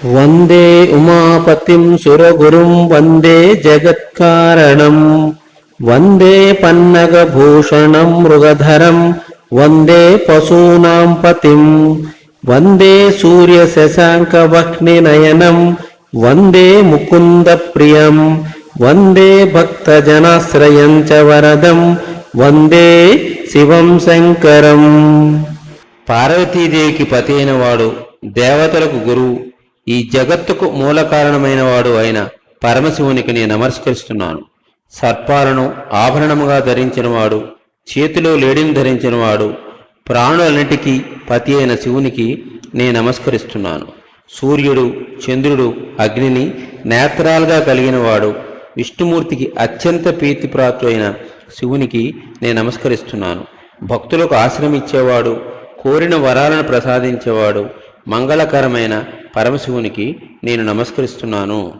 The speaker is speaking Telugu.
వందే ఉమాపతిం సురగురుం వందే జగత్కారణం వందే పన్నగభూషణం మృగధరం వందే పశూనాం పతిం వందే సూర్యశశాంకవహ్నినయనం వందే ముకుంద ప్రియం వందే భక్తజనాశ్రయం చ వరదం వందే శివం శంకరం. పార్వతీదేవికి పతి అయినవాడు, దేవతలకు గురువు, ఈ జగత్తుకు మూల కారణమైన వాడు అయిన పరమశివునికి నేను నమస్కరిస్తున్నాను. సర్పాలను ఆభరణముగా ధరించినవాడు, చేతిలో లేడిని ధరించినవాడు, ప్రాణులన్నిటికీ పతి అయిన శివునికి నేను నమస్కరిస్తున్నాను. సూర్యుడు, చంద్రుడు, అగ్నిని నేత్రాలుగా కలిగినవాడు, విష్ణుమూర్తికి అత్యంత ప్రీతిప్రాప్తు అయిన శివునికి నేను నమస్కరిస్తున్నాను. భక్తులకు ఆశ్రమించేవాడు, కోరిన వరాలను ప్రసాదించేవాడు, మంగళకరమైన పరమశివునికి నేను నమస్కరిస్తున్నాను.